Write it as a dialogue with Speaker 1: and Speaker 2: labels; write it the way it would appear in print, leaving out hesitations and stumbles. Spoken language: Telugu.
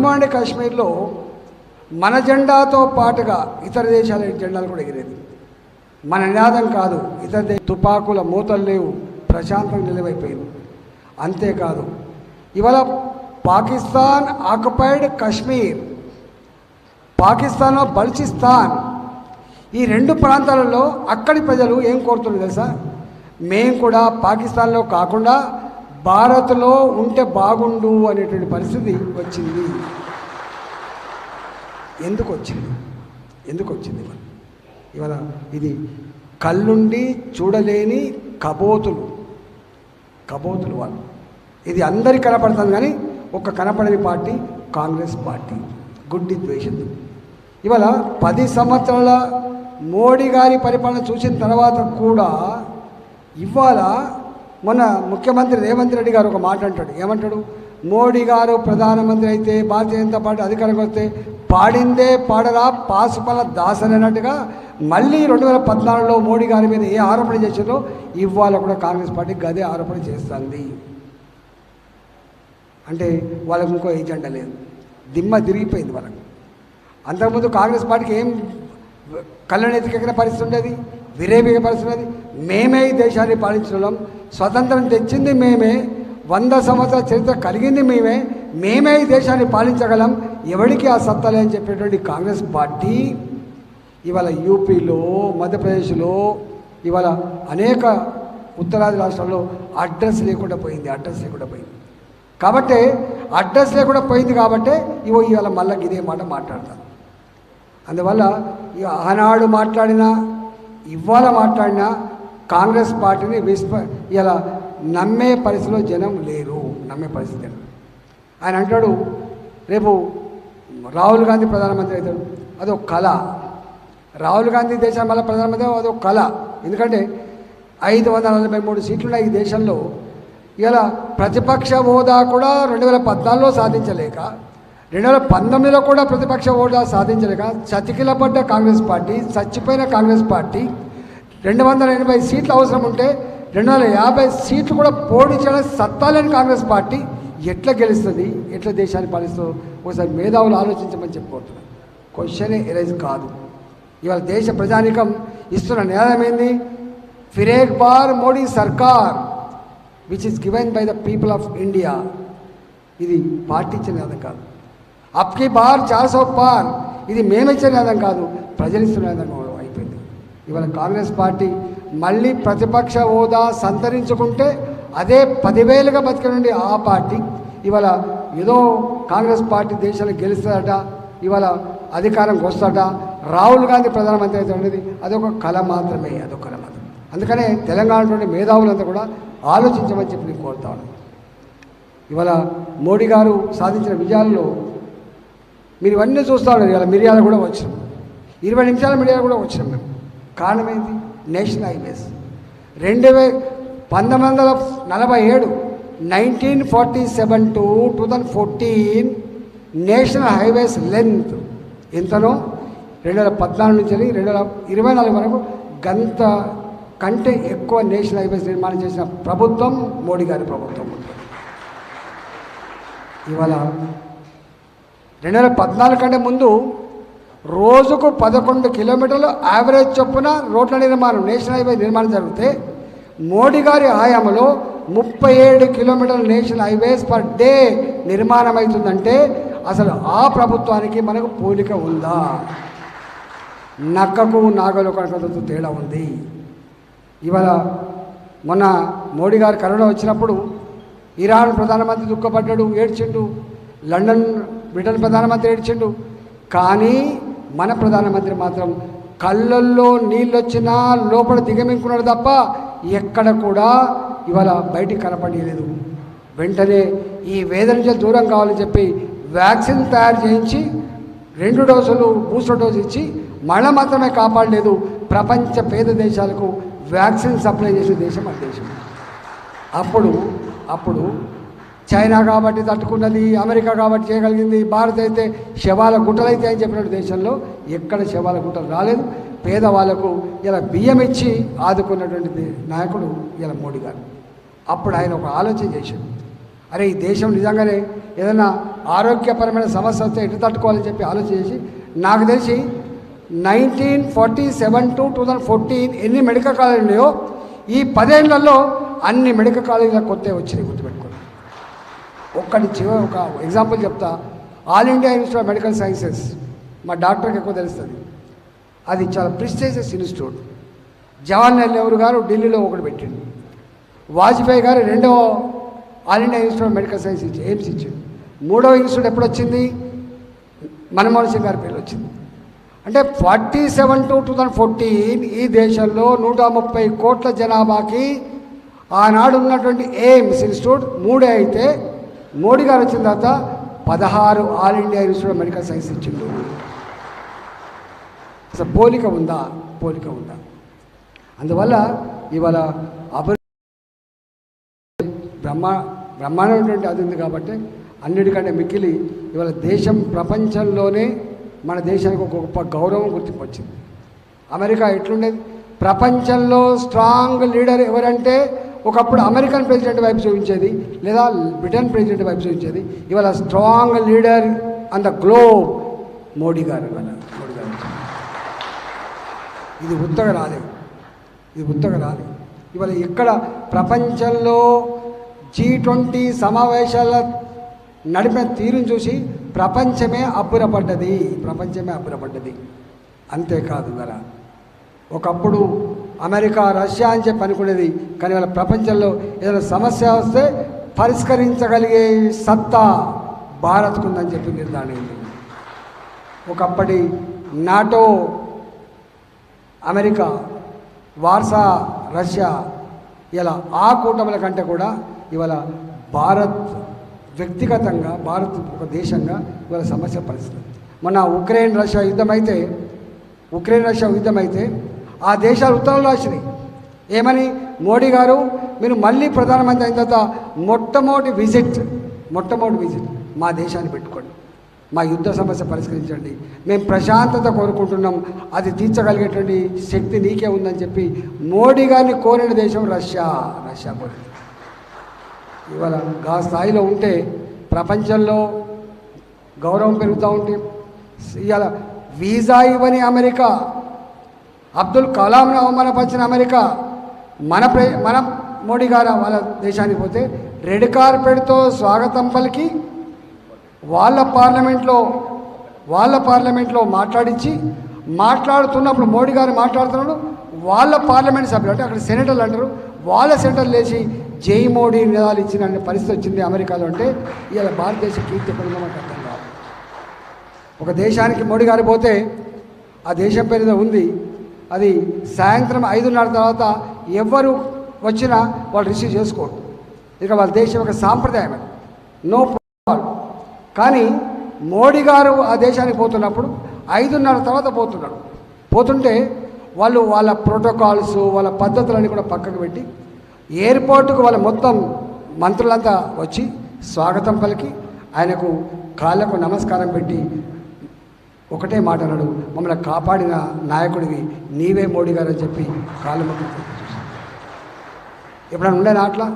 Speaker 1: జమ్మూ అండ్ కాశ్మీర్లో మన జెండాతో పాటుగా ఇతర దేశాల జెండాలు కూడా ఎగిరేది. మన నినాదం కాదు, ఇతర తుపాకుల మూతలు లేవు, ప్రశాంతంగా నిలవైపోయింది. అంతేకాదు ఇవాళ పాకిస్తాన్ ఆక్యుపైడ్ కాశ్మీర్, పాకిస్తాన్లో బలూచిస్తాన్, ఈ రెండు ప్రాంతాలలో అక్కడి ప్రజలు ఏం కోరుతున్నారు తెలుసా? మేము కూడా పాకిస్తాన్లో కాకుండా భారత్లో ఉంటే బాగుండు అనేటువంటి పరిస్థితి వచ్చింది. ఎందుకు వచ్చింది ఇవాళ ఇది కళ్ళుండి చూడలేని కబోతులు వాళ్ళు. ఇది అందరికీ కనపడుతుంది, కానీ ఒక కనపడని పార్టీ కాంగ్రెస్ పార్టీ. గుడ్డి ద్వేషం. ఇవాళ 10 సంవత్సరాల మోడీ గారి పరిపాలన చూసిన తర్వాత కూడా ఇవాళ మొన్న ముఖ్యమంత్రి రేవంత్ రెడ్డి గారు ఒక మాట అంటాడు. ఏమంటాడు? మోడీ గారు ప్రధానమంత్రి అయితే భారతీయ జనతా పార్టీ అధికారంలోకి వస్తే పాడిందే పాడరా పాసుపల దాసనన్నట్టుగా మళ్ళీ 2014లో మోడీ గారి మీద ఏ ఆరోపణ చేసిందో ఇవాళ కూడా కాంగ్రెస్ పార్టీ గదే ఆరోపణ చేస్తుంది. అంటే వాళ్ళకు ఇంకో ఎజెండా లేదు, దిమ్మ తిరిగిపోయింది వాళ్ళకు. అంతకుముందు కాంగ్రెస్ పార్టీకి ఏం కళ్ళనెత్తికెక్కిన పరిస్థితి ఉండేది, విరేపిక పరిస్థితి ఉండేది. మేమే ఈ దేశాన్ని పాలించడం, స్వతంత్రం తెచ్చింది మేమే, 100 సంవత్సరాల చరిత్ర కలిగింది మేమే ఈ దేశాన్ని పాలించగలం, ఎవరికి ఆ సత్తాలే అని చెప్పేటువంటి కాంగ్రెస్ పార్టీ ఇవాళ యూపీలో, మధ్యప్రదేశ్లో, ఇవాళ అనేక ఉత్తరాది రాష్ట్రాల్లో అడ్రస్ లేకుండా పోయింది. కాబట్టి అడ్రస్ లేకుండా పోయింది కాబట్టి ఇవాళ మళ్ళీ ఇదే మాట మాట్లాడతాను. అందువల్ల ఆనాడు మాట్లాడినా ఇవాళ మాట్లాడినా కాంగ్రెస్ పార్టీని ఇలా నమ్మే పరిస్థితిలో జనం లేరు. ఆయన అంటాడు రేపు రాహుల్ గాంధీ ప్రధానమంత్రి అవుతాడు, అదొక కళ. రాహుల్ గాంధీ దేశం మళ్ళీ ప్రధానమంత్రి అదొక కళ. ఎందుకంటే 543 సీట్లున్న ఈ దేశంలో ఇలా ప్రతిపక్ష హోదా కూడా 2014లో సాధించలేక, 2019లో కూడా ప్రతిపక్ష హోదా సాధించలేక చతికిలపడ్డ కాంగ్రెస్ పార్టీ, చచ్చిపోయిన కాంగ్రెస్ పార్టీ 280 సీట్లు అవసరం ఉంటే 250 సీట్లు కూడా పోటీ చేయడం సత్తాలేని కాంగ్రెస్ పార్టీ ఎట్లా గెలుస్తుంది, ఎట్లా దేశాన్ని పాలిస్తుందో ఒకసారి మేధావులు ఆలోచించమని చెప్పుకుంటున్నాను. క్వశ్చనే ఎరైజ్ కాదు. ఇవాళ దేశ ప్రజానికం ఇస్తున్న నినాదం ఏంది? ఫిరేక్ బార్ మోడీ సర్కార్ which is given by the people of India. ఇది పార్టీ ఇచ్చిన నినాదం కాదు. అప్కి బార్ 400 పార్, ఇది మేమిచ్చే నినాదం కాదు, ప్రజలు ఇస్తున్న నినాదం అయిపోయింది. ఇవాళ కాంగ్రెస్ పార్టీ మళ్ళీ ప్రతిపక్ష హోదా సంతరించుకుంటే అదే 10,000గా బతికినండి ఆ పార్టీ ఇవాళ ఏదో కాంగ్రెస్ పార్టీ దేశాన్ని గెలుస్తుందట, ఇవాళ అధికారంకి వస్తాట, రాహుల్ గాంధీ ప్రధానమంత్రి అయితే అనేది అదొక కళ మాత్రమే. అందుకనే తెలంగాణలోని మేధావులంతా కూడా ఆలోచించమని చెప్పి నేను కోరుతాను. ఇవాళ మోడీ గారు సాధించిన విజయాల్లో మీరు ఇవన్నీ చూస్తూ ఉన్నారు. ఇవాళ మిర్యాల కూడా వచ్చినాం, 20 నిమిషాల మిర్యాల కూడా వచ్చినాం మేము. కారణం ఏంటి? National highways 1947 1947 to 2014 national highways length ఎంతనో 2014 నుంచి 2024 వరకు గంత కంటే ఎక్కువ నేషనల్ హైవేస్ నిర్మాణం చేసిన ప్రభుత్వం మోడీ గారి ప్రభుత్వం. ఇవాళ 2014 కంటే ముందు రోజుకు 11 కిలోమీటర్లు యావరేజ్ చొప్పున రోడ్ల నిర్మాణం, నేషనల్ హైవే నిర్మాణం జరిగితే మోడీ గారి హయాంలో 37 కిలోమీటర్ల నేషనల్ హైవేస్ పర్ డే నిర్మాణం అవుతుందంటే అసలు ఆ ప్రభుత్వానికి మనకు పోలిక ఉందా? నక్కకు నాగలు కనకతో తేడా ఉంది. ఇవాళ మొన్న మోడీ గారు కరోనా వచ్చినప్పుడు ఇరాన్ ప్రధానమంత్రి దుఃఖపడ్డాడు, ఏడ్చిండు, బ్రిటన్ ప్రధానమంత్రి ఏడ్చిండు. కానీ మన ప్రధానమంత్రి మాత్రం కళ్ళల్లో నీళ్ళు వచ్చినా లోపల దిగమింకున్నాడు తప్ప ఎక్కడ కూడా ఇవాళ బయటికి కనపడలేదు. వెంటనే ఈ వేదన నుంచి దూరం కావాలని చెప్పి వ్యాక్సిన్ తయారు చేయించి 2 డోసులు బూస్టర్ డోసు ఇచ్చి మళ్ళీ మాత్రమే కాపాడలేదు, ప్రపంచ పేద దేశాలకు వ్యాక్సిన్ సప్లై చేసే దేశం మన దేశం. అప్పుడు చైనా కాబట్టి తట్టుకున్నది, అమెరికా కాబట్టి చేయగలిగింది, భారత్ అయితే శవాల గుట్టలైతే అని చెప్పినట్టు దేశంలో ఎక్కడ శవాల గుట్టలు రాలేదు. పేదవాళ్లకు ఇలా బియ్యం ఇచ్చి ఆదుకున్నటువంటి నాయకుడు ఇలా మోడీ గారు. అప్పుడు ఆయన ఒక ఆలోచన చేశాడు. అరే ఈ దేశం నిజంగానే ఏదైనా ఆరోగ్యపరమైన సమస్య వస్తే ఎటు తట్టుకోవాలని చెప్పి ఆలోచన చేసి నాకు తెలిసి 1947 to 2014 ఎన్ని మెడికల్ కాలేజీలు ఉన్నాయో ఈ 10 ఏళ్లలో అన్ని మెడికల్ కాలేజీలకు కొత్త వచ్చినాయి, గుర్తుపెట్టుకోండి. ఒక ఎగ్జాంపుల్ చెప్తా. All India institute of medical sciences, మా డాక్టర్కి ఎక్కువ తెలుస్తుంది, అది చాలా ప్రెస్టీజియస్ ఇన్స్టిట్యూట్. జవహర్లాల్ నెహ్రూ గారు ఢిల్లీలో ఒకటి పెట్టిండు, వాజ్పేయి గారు రెండవ all India institute of medical science AIIMS ఇచ్చిండు. మూడవ ఇన్స్టిట్యూట్ ఎప్పుడు వచ్చింది? మన్మోహన్ సింగ్ గారి పేరు వచ్చింది. అంటే 47 to 2014 ఈ దేశంలో 130 కోట్ల జనాభాకి ఆనాడు ఉన్నటువంటి ఎయిమ్స్ ఇన్స్టిట్యూట్ 3 అయితే మోడీ గారు వచ్చిన తర్వాత 16 all India institute of medical science ఇచ్చిండు. అసలు పోలిక ఉందా? అందువల్ల ఇవాళ బ్రహ్మాండమైనటువంటి అది ఉంది కాబట్టి అన్నిటికంటే మిక్కిలి ఇవాళ దేశం ప్రపంచంలోనే మన దేశానికి ఒక గొప్ప గౌరవం గుర్తింపు వచ్చింది. అమెరికా ఎట్లుండేది? ప్రపంచంలో స్ట్రాంగ్ లీడర్ ఎవరంటే ఒకప్పుడు అమెరికన్ ప్రెసిడెంట్ వైపు చూపించేది, లేదా బ్రిటన్ ప్రెసిడెంట్ వైపు చూపించేది. ఇవాళ strong leader on the globe Modi గారు. ఇది ఉత్తగా రాలేదు. ఇవాళ ఇక్కడ ప్రపంచంలో G20 సమావేశాల నడిపిన తీరును చూసి ప్రపంచమే అబ్బురపడ్డది. అంతేకాదు కదా, ఒకప్పుడు అమెరికా రష్యా అని చెప్పి అనుకునేది, కానీ వాళ్ళ ప్రపంచంలో ఏదైనా సమస్య వస్తే పరిష్కరించగలిగే సత్తా భారత్కుందని చెప్పి నిర్ధారణ అయింది. ఒకప్పటి నాటో అమెరికా, వార్సా రష్యా, ఇలా ఆ కూటముల కంటే కూడా ఇవాళ భారత్ వ్యక్తిగతంగా, భారత్ ఒక దేశంగా ఇవాళ సమస్య పరిస్థితి. మొన్న ఉక్రెయిన్ రష్యా యుద్ధం అయితే ఆ దేశాలు ఉత్తరాలు రాసినాయి. ఏమని? మోడీ గారు మీరు మళ్ళీ ప్రధానమంత్రి అయిన తర్వాత మొట్టమొదటి విజిట్ మా దేశాన్ని పెట్టుకోండి, మా యుద్ధ సమస్య పరిష్కరించండి, మేము ప్రశాంతత కోరుకుంటున్నాం, అది తీర్చగలిగేటువంటి శక్తి నీకే ఉందని చెప్పి మోడీ గారిని కోరిన దేశం రష్యా కోరింది. ఇవాళ ఆ స్థాయిలో ఉంటే ప్రపంచంలో గౌరవం పెరుగుతూ ఉంటే, ఇవాళ వీసా ఇవ్వని అమెరికా, అబ్దుల్ కలాంను అవమానపరిచిన అమెరికా, మన మోడీ గారు వాళ్ళ దేశానికి పోతే రెడ్ కార్పెట్తో స్వాగతం పలికి వాళ్ళ పార్లమెంట్లో మాట్లాడుతున్నప్పుడు మోడీ గారు మాట్లాడుతున్నాడు, వాళ్ళ పార్లమెంట్ సభ్యులు అంటే అక్కడ సెనేటర్లు అంటారు, వాళ్ళ సెనేటర్లు లేచి జై మోడీ నినాదాలు ఇచ్చిన పరిస్థితి వచ్చింది అమెరికాలో. అంటే ఇవాళ భారతదేశ కీర్తి ఎక్కడుందో మనకు అర్థం కాదు. ఒక దేశానికి మోడీ గారు పోతే ఆ దేశం పేరు ఉంది, అది సాయంత్రం 5:30 తర్వాత ఎవరు వచ్చినా వాళ్ళు రిసీవ్ చేసుకోరు. ఇక వాళ్ళ దేశం ఒక సాంప్రదాయం, నో ప్రాబ్లం. కానీ మోడీ గారు ఆ దేశానికి పోతున్నప్పుడు 5:30 తర్వాత పోతుంటే వాళ్ళు వాళ్ళ ప్రోటోకాల్స్, వాళ్ళ పద్ధతులన్నీ కూడా పక్కకు పెట్టి ఎయిర్పోర్టుకు వాళ్ళ మొత్తం మంత్రులంతా వచ్చి స్వాగతం పలికి ఆయనకు కాళ్ళకు నమస్కారం పెట్టి ఒకటే మాట అన్నాడు, మమ్మల్ని కాపాడిన నాయకుడివి నీవే మోడీ గారు అని చెప్పి కాళ్ళు మొక్కి ఎప్పుడైనా ఉండేనా అట్లా?